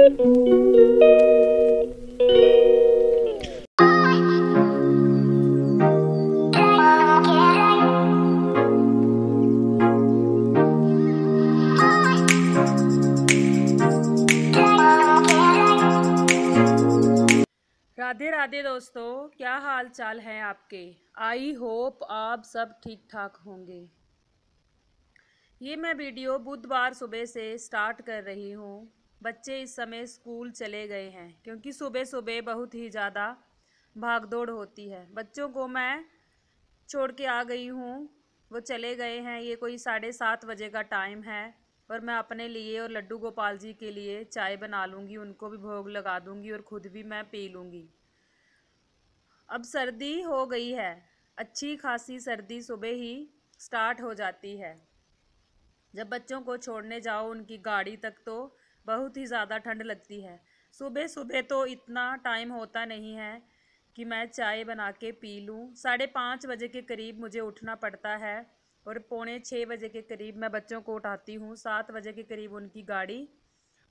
राधे राधे दोस्तों, क्या हाल चाल है आपके। आई होप आप सब ठीक ठाक होंगे। ये मैं वीडियो बुधवार सुबह से स्टार्ट कर रही हूँ। बच्चे इस समय स्कूल चले गए हैं क्योंकि सुबह सुबह बहुत ही ज़्यादा भागदौड़ होती है। बच्चों को मैं छोड़ के आ गई हूँ, वो चले गए हैं। ये कोई 7:30 बजे का टाइम है और मैं अपने लिए और लड्डू गोपाल जी के लिए चाय बना लूँगी, उनको भी भोग लगा दूँगी और ख़ुद भी मैं पी लूँगी। अब सर्दी हो गई है, अच्छी खासी सर्दी सुबह ही स्टार्ट हो जाती है। जब बच्चों को छोड़ने जाओ उनकी गाड़ी तक तो बहुत ही ज़्यादा ठंड लगती है। सुबह सुबह तो इतना टाइम होता नहीं है कि मैं चाय बना के पी लूँ। 5:30 बजे के करीब मुझे उठना पड़ता है और 5:45 बजे के करीब मैं बच्चों को उठाती हूँ। 7 बजे के करीब उनकी गाड़ी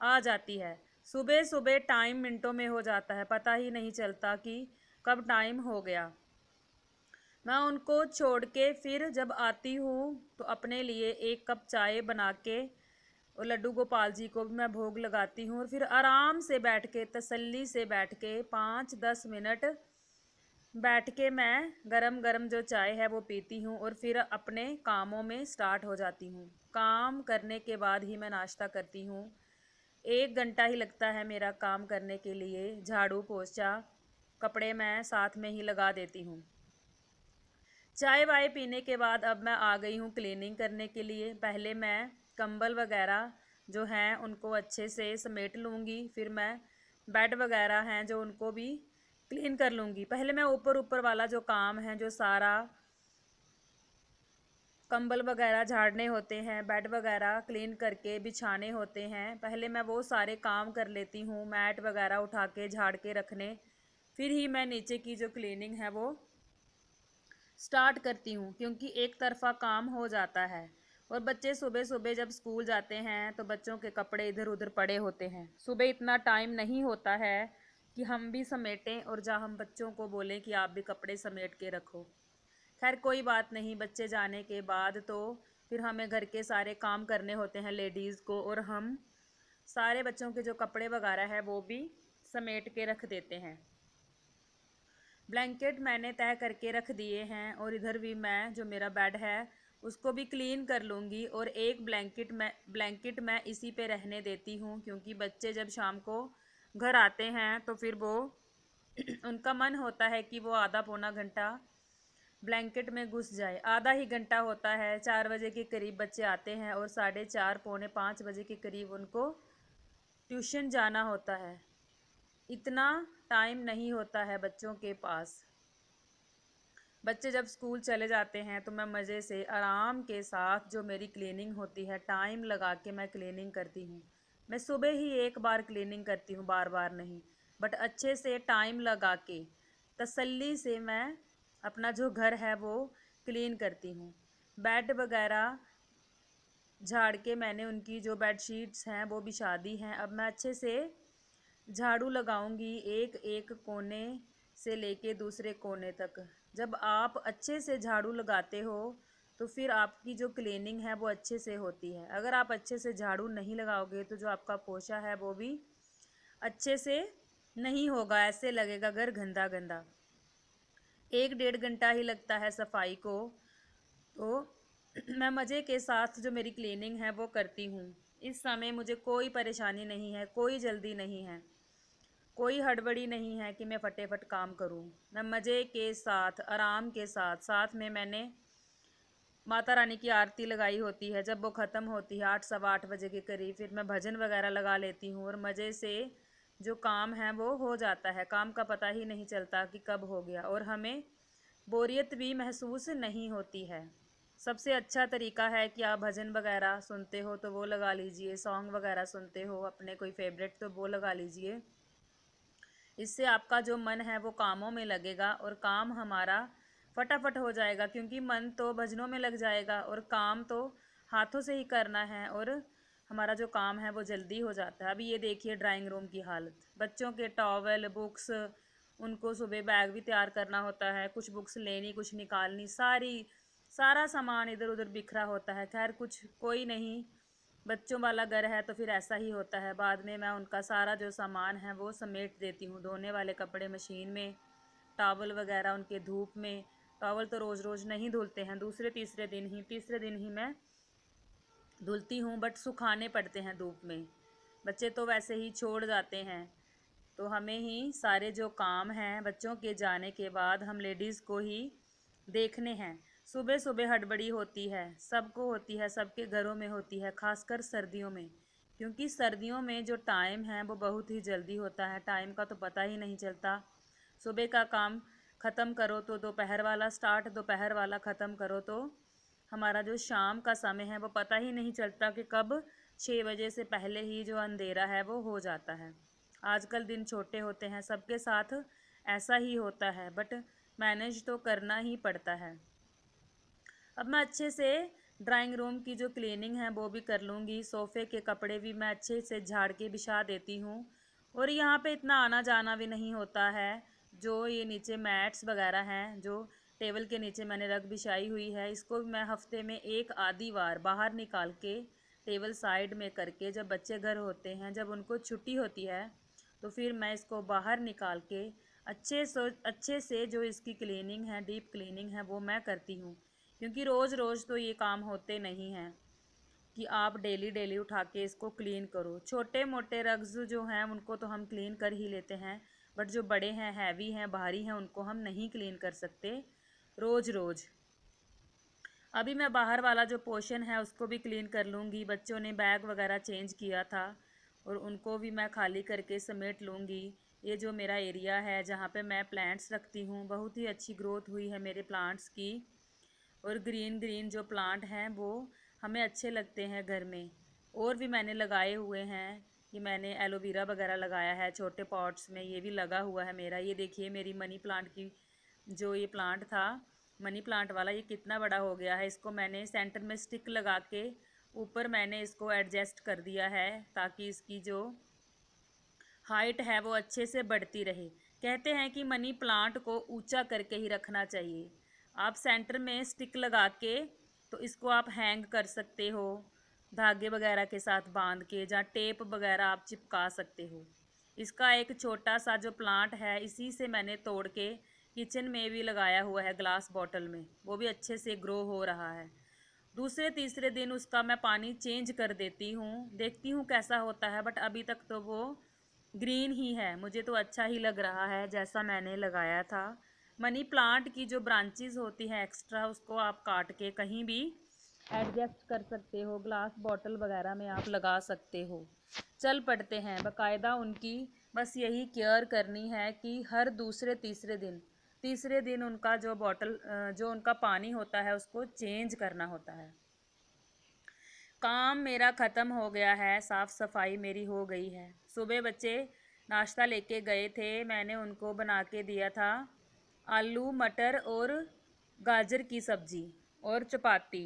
आ जाती है। सुबह सुबह टाइम मिनटों में हो जाता है, पता ही नहीं चलता कि कब टाइम हो गया। मैं उनको छोड़ के फिर जब आती हूँ तो अपने लिए 1 कप चाय बना के और लड्डू गोपाल जी को भी मैं भोग लगाती हूँ और फिर आराम से बैठ के, तसल्ली से बैठ के 5-10 मिनट बैठ के मैं गरम गरम जो चाय है वो पीती हूँ और फिर अपने कामों में स्टार्ट हो जाती हूँ। काम करने के बाद ही मैं नाश्ता करती हूँ। 1 घंटा ही लगता है मेरा काम करने के लिए। झाड़ू पोछा कपड़े मैं साथ में ही लगा देती हूँ। चाय वाय पीने के बाद अब मैं आ गई हूँ क्लीनिंग करने के लिए। पहले मैं कंबल वगैरह जो हैं उनको अच्छे से समेट लूँगी, फिर मैं बेड वगैरह हैं जो उनको भी क्लीन कर लूँगी। पहले मैं ऊपर ऊपर वाला जो काम है, जो सारा कंबल वगैरह झाड़ने होते हैं, बेड वगैरह क्लीन करके बिछाने होते हैं, पहले मैं वो सारे काम कर लेती हूँ। मैट वगैरह उठा के झाड़ के रखने, फिर ही मैं नीचे की जो क्लीनिंग है वो स्टार्ट करती हूँ, क्योंकि एक तरफा काम हो जाता है। और बच्चे सुबह सुबह जब स्कूल जाते हैं तो बच्चों के कपड़े इधर उधर पड़े होते हैं। सुबह इतना टाइम नहीं होता है कि हम भी समेटें और जहाँ हम बच्चों को बोलें कि आप भी कपड़े समेट के रखो। खैर कोई बात नहीं, बच्चे जाने के बाद तो फिर हमें घर के सारे काम करने होते हैं लेडीज़ को, और हम सारे बच्चों के जो कपड़े वगैरह है वो भी समेट के रख देते हैं। ब्लैंकेट मैंने तय करके रख दिए हैं और इधर भी मैं जो मेरा बेड है उसको भी क्लीन कर लूँगी। और एक ब्लैंकेट मैं इसी पे रहने देती हूँ, क्योंकि बच्चे जब शाम को घर आते हैं तो फिर वो उनका मन होता है कि वो आधा पौना घंटा ब्लैंकेट में घुस जाए। आधा ही घंटा होता है। 4 बजे के करीब बच्चे आते हैं और 4:30 पौने 5 बजे के करीब उनको ट्यूशन जाना होता है। इतना टाइम नहीं होता है बच्चों के पास। बच्चे जब स्कूल चले जाते हैं तो मैं मज़े से आराम के साथ जो मेरी क्लीनिंग होती है, टाइम लगा के मैं क्लीनिंग करती हूँ। मैं सुबह ही एक बार क्लीनिंग करती हूँ, बार बार नहीं, बट अच्छे से टाइम लगा के तसल्ली से मैं अपना जो घर है वो क्लीन करती हूँ। बेड वगैरह झाड़ के मैंने उनकी जो बेड शीट्स हैं वो बिछा दी हैं। अब मैं अच्छे से झाड़ू लगाऊंगी, एक एक कोने से लेके दूसरे कोने तक। जब आप अच्छे से झाड़ू लगाते हो तो फिर आपकी जो क्लीनिंग है वो अच्छे से होती है। अगर आप अच्छे से झाड़ू नहीं लगाओगे तो जो आपका पोछा है वो भी अच्छे से नहीं होगा, ऐसे लगेगा घर गंदा गंदा। 1-1.5 घंटा ही लगता है सफाई को। तो मैं मज़े के साथ जो मेरी क्लीनिंग है वो करती हूँ। इस समय मुझे कोई परेशानी नहीं है, कोई जल्दी नहीं है, कोई हड़बड़ी नहीं है कि मैं फटाफट काम करूं। मैं मज़े के साथ, आराम के साथ, साथ में मैंने माता रानी की आरती लगाई होती है। जब वो ख़त्म होती है 8-8:15 के करीब, फिर मैं भजन वगैरह लगा लेती हूँ और मज़े से जो काम है वो हो जाता है। काम का पता ही नहीं चलता कि कब हो गया और हमें बोरियत भी महसूस नहीं होती है। सबसे अच्छा तरीका है कि आप भजन वगैरह सुनते हो तो वो लगा लीजिए, सॉन्ग वगैरह सुनते हो अपने कोई फेवरेट तो वो लगा लीजिए। इससे आपका जो मन है वो कामों में लगेगा और काम हमारा फटाफट हो जाएगा, क्योंकि मन तो भजनों में लग जाएगा और काम तो हाथों से ही करना है। और हमारा जो काम है वो जल्दी हो जाता है। अभी ये देखिए ड्राइंग रूम की हालत, बच्चों के टॉवल बुक्स, उनको सुबह बैग भी तैयार करना होता है, कुछ बुक्स लेनी कुछ निकालनी, सारा सामान इधर उधर बिखरा होता है। खैर कुछ कोई नहीं, बच्चों वाला घर है तो फिर ऐसा ही होता है। बाद में मैं उनका सारा जो सामान है वो समेट देती हूँ, धोने वाले कपड़े मशीन में, टॉवल वगैरह उनके धूप में। टॉवल तो रोज़ रोज़ नहीं धुलते हैं, तीसरे दिन ही मैं धुलती हूँ, बट सुखाने पड़ते हैं धूप में। बच्चे तो वैसे ही छोड़ जाते हैं, तो हमें ही सारे जो काम हैं बच्चों के जाने के बाद हम लेडीज़ को ही देखने हैं। सुबह सुबह हड़बड़ी होती है, सबको होती है, सबके घरों में होती है, खासकर सर्दियों में। क्योंकि सर्दियों में जो टाइम है वो बहुत ही जल्दी होता है, टाइम का तो पता ही नहीं चलता। सुबह का काम ख़त्म करो तो दोपहर वाला स्टार्ट, दोपहर वाला ख़त्म करो तो हमारा जो शाम का समय है वो पता ही नहीं चलता कि कब 6 बजे से पहले ही जो अंधेरा है वो हो जाता है। आजकल दिन छोटे होते हैं, सबके साथ ऐसा ही होता है, बट मैनेज तो करना ही पड़ता है। अब मैं अच्छे से ड्राइंग रूम की जो क्लीनिंग है वो भी कर लूँगी, सोफ़े के कपड़े भी मैं अच्छे से झाड़ के बिछा देती हूँ। और यहाँ पे इतना आना जाना भी नहीं होता है। जो ये नीचे मैट्स वगैरह हैं जो टेबल के नीचे मैंने रग बिछाई हुई है, इसको भी मैं हफ्ते में एक आधी बार बाहर निकाल के टेबल साइड में करके, जब बच्चे घर होते हैं, जब उनको छुट्टी होती है, तो फिर मैं इसको बाहर निकाल के अच्छे से जो इसकी क्लीनिंग है, डीप क्लीनिंग है, वो मैं करती हूँ। क्योंकि रोज़ रोज़ तो ये काम होते नहीं हैं कि आप डेली डेली उठा के इसको क्लीन करो। छोटे मोटे रग्स जो हैं उनको तो हम क्लीन कर ही लेते हैं, बट जो बड़े हैं, हैवी हैं, भारी हैं, उनको हम नहीं क्लीन कर सकते रोज़ रोज़। अभी मैं बाहर वाला जो पोर्शन है उसको भी क्लीन कर लूँगी। बच्चों ने बैग वगैरह चेंज किया था और उनको भी मैं खाली करके समेट लूँगी। ये जो मेरा एरिया है जहाँ पे मैं प्लांट्स रखती हूँ, बहुत ही अच्छी ग्रोथ हुई है मेरे प्लांट्स की। और ग्रीन ग्रीन जो प्लांट हैं वो हमें अच्छे लगते हैं घर में। और भी मैंने लगाए हुए हैं, ये मैंने एलोवेरा वगैरह लगाया है छोटे पॉट्स में, ये भी लगा हुआ है मेरा। ये देखिए मेरी मनी प्लांट की जो ये प्लांट था, मनी प्लांट वाला, ये कितना बड़ा हो गया है। इसको मैंने सेंटर में स्टिक लगा के ऊपर मैंने इसको एडजस्ट कर दिया है ताकि इसकी जो हाइट है वो अच्छे से बढ़ती रहे। कहते हैं कि मनी प्लांट को ऊंचा करके ही रखना चाहिए। आप सेंटर में स्टिक लगा के तो इसको आप हैंग कर सकते हो, धागे वगैरह के साथ बांध के, जहाँ टेप वगैरह आप चिपका सकते हो। इसका एक छोटा सा जो प्लांट है इसी से मैंने तोड़ के किचन में भी लगाया हुआ है, ग्लास बॉटल में, वो भी अच्छे से ग्रो हो रहा है। दूसरे तीसरे दिन उसका मैं पानी चेंज कर देती हूँ, देखती हूँ कैसा होता है, बट अभी तक तो वो ग्रीन ही है। मुझे तो अच्छा ही लग रहा है जैसा मैंने लगाया था। मनी प्लांट की जो ब्रांचेस होती हैं एक्स्ट्रा, उसको आप काट के कहीं भी एडजस्ट कर सकते हो, ग्लास बॉटल वगैरह में आप लगा सकते हो, चल पड़ते हैं। बाकायदा उनकी बस यही केयर करनी है कि हर तीसरे दिन उनका जो बॉटल जो उनका पानी होता है उसको चेंज करना होता है। काम मेरा ख़त्म हो गया है, साफ़ सफाई मेरी हो गई है। सुबह बच्चे नाश्ता लेके गए थे, मैंने उनको बना के दिया था आलू मटर और गाजर की सब्ज़ी और चपाती।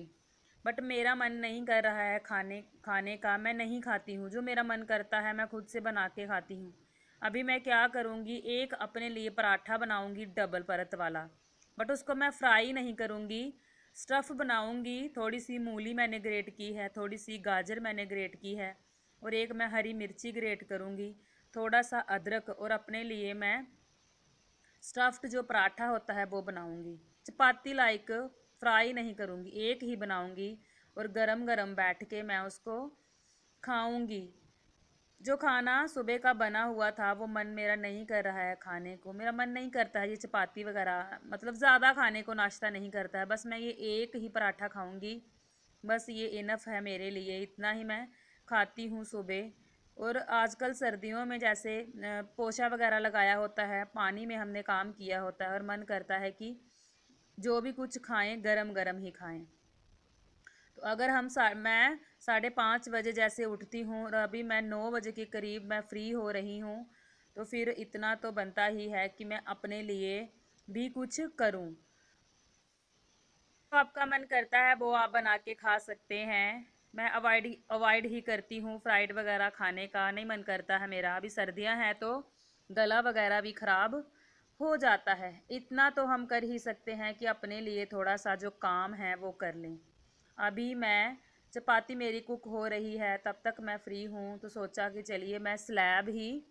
बट मेरा मन नहीं कर रहा है खाने का, मैं नहीं खाती हूँ। जो मेरा मन करता है मैं खुद से बना के खाती हूँ। अभी मैं क्या करूँगी, एक अपने लिए पराठा बनाऊँगी डबल परत वाला, बट उसको मैं फ्राई नहीं करूँगी, स्टफ़ बनाऊँगी। थोड़ी सी मूली मैंने ग्रेट की है, थोड़ी सी गाजर मैंने ग्रेट की है, और एक मैं हरी मिर्ची ग्रेट करूँगी, थोड़ा सा अदरक, और अपने लिए मैं स्टफ़्ड जो पराठा होता है वो बनाऊँगी। चपाती लाइक फ्राई नहीं करूँगी, एक ही बनाऊँगी और गरम गरम बैठ के मैं उसको खाऊँगी। जो खाना सुबह का बना हुआ था वो मन मेरा नहीं कर रहा है खाने को, मेरा मन नहीं करता है ये चपाती वगैरह, मतलब ज़्यादा खाने को नाश्ता नहीं करता है। बस मैं ये एक ही पराठा खाऊंगी, बस ये इनफ है मेरे लिए, इतना ही मैं खाती हूँ सुबह। और आजकल सर्दियों में जैसे पोछा वगैरह लगाया होता है, पानी में हमने काम किया होता है, और मन करता है कि जो भी कुछ खाएं गरम गरम ही खाएं। तो अगर मैं 5:30 बजे जैसे उठती हूँ और अभी मैं 9 बजे के करीब मैं फ्री हो रही हूँ, तो फिर इतना तो बनता ही है कि मैं अपने लिए भी कुछ करूँ। तो आपका मन करता है वो आप बना के खा सकते हैं। मैं अवॉइड ही करती हूँ फ्राइड वगैरह खाने का, नहीं मन करता है मेरा। अभी सर्दियाँ हैं तो गला वगैरह भी ख़राब हो जाता है। इतना तो हम कर ही सकते हैं कि अपने लिए थोड़ा सा जो काम है वो कर लें। अभी मैं चपाती मेरी कुक हो रही है, तब तक मैं फ्री हूँ तो सोचा कि चलिए मैं स्लैब ही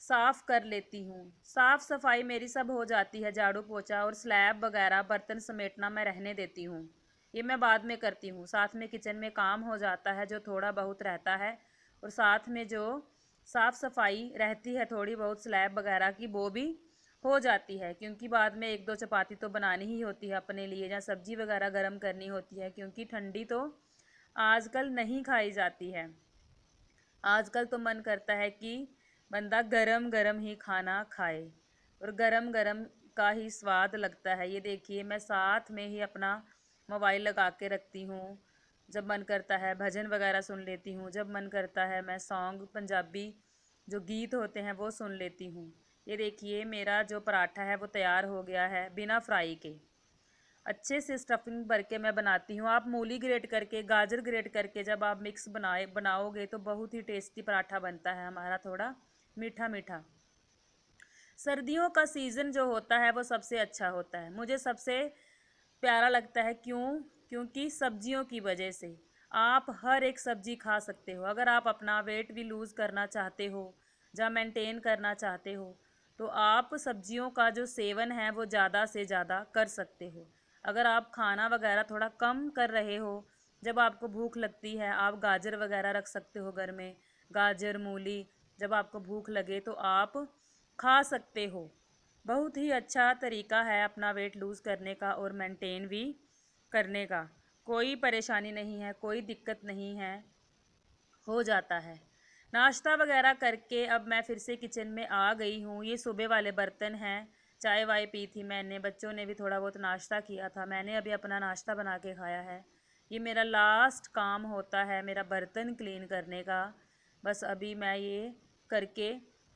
साफ़ कर लेती हूँ। साफ़ सफाई मेरी सब हो जाती है, झाड़ू पोछा और स्लैब वगैरह बर्तन समेटना मैं रहने देती हूँ। ये मैं बाद में करती हूँ, साथ में किचन में काम हो जाता है जो थोड़ा बहुत रहता है, और साथ में जो साफ़ सफाई रहती है थोड़ी बहुत स्लैब वगैरह की वो भी हो जाती है, क्योंकि बाद में एक दो चपाती तो बनानी ही होती है अपने लिए, या सब्जी वगैरह गर्म करनी होती है, क्योंकि ठंडी तो आजकल नहीं खाई जाती है। आजकल तो मन करता है कि बंदा गरम गरम ही खाना खाए, और गरम गरम का ही स्वाद लगता है। ये देखिए मैं साथ में ही अपना मोबाइल लगा के रखती हूँ। जब मन करता है भजन वगैरह सुन लेती हूँ, जब मन करता है मैं सॉन्ग पंजाबी जो गीत होते हैं वो सुन लेती हूँ। ये देखिए मेरा जो पराठा है वो तैयार हो गया है बिना फ्राई के। अच्छे से स्टफिंग भर के मैं बनाती हूँ। आप मूली ग्रेट करके, गाजर ग्रेट करके जब आप मिक्स बनाओगे तो बहुत ही टेस्टी पराठा बनता है हमारा, थोड़ा मीठा मीठा। सर्दियों का सीज़न जो होता है वो सबसे अच्छा होता है, मुझे सबसे प्यारा लगता है। क्यों? क्योंकि सब्जियों की वजह से आप हर एक सब्जी खा सकते हो। अगर आप अपना वेट भी लूज़ करना चाहते हो या मेंटेन करना चाहते हो तो आप सब्जियों का जो सेवन है वो ज़्यादा से ज़्यादा कर सकते हो। अगर आप खाना वगैरह थोड़ा कम कर रहे हो, जब आपको भूख लगती है आप गाजर वगैरह रख सकते हो घर में, गाजर मूली, जब आपको भूख लगे तो आप खा सकते हो। बहुत ही अच्छा तरीका है अपना वेट लूज़ करने का और मेंटेन भी करने का। कोई परेशानी नहीं है, कोई दिक्कत नहीं है, हो जाता है। नाश्ता वगैरह करके अब मैं फिर से किचन में आ गई हूँ। ये सुबह वाले बर्तन हैं, चाय वाय पी थी मैंने, बच्चों ने भी थोड़ा बहुत नाश्ता किया था, मैंने अभी अपना नाश्ता बना के खाया है। ये मेरा लास्ट काम होता है मेरा बर्तन क्लीन करने का। बस अभी मैं ये करके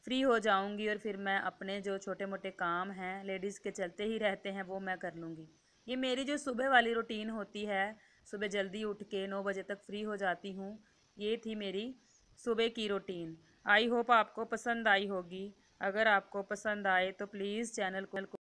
फ्री हो जाऊंगी और फिर मैं अपने जो छोटे मोटे काम हैं लेडीज़ के चलते ही रहते हैं वो मैं कर लूँगी। ये मेरी जो सुबह वाली रूटीन होती है, सुबह जल्दी उठ के 9 बजे तक फ्री हो जाती हूँ, ये थी मेरी सुबह की रूटीन। आई होप आपको पसंद आई होगी। अगर आपको पसंद आए तो प्लीज़ चैनल को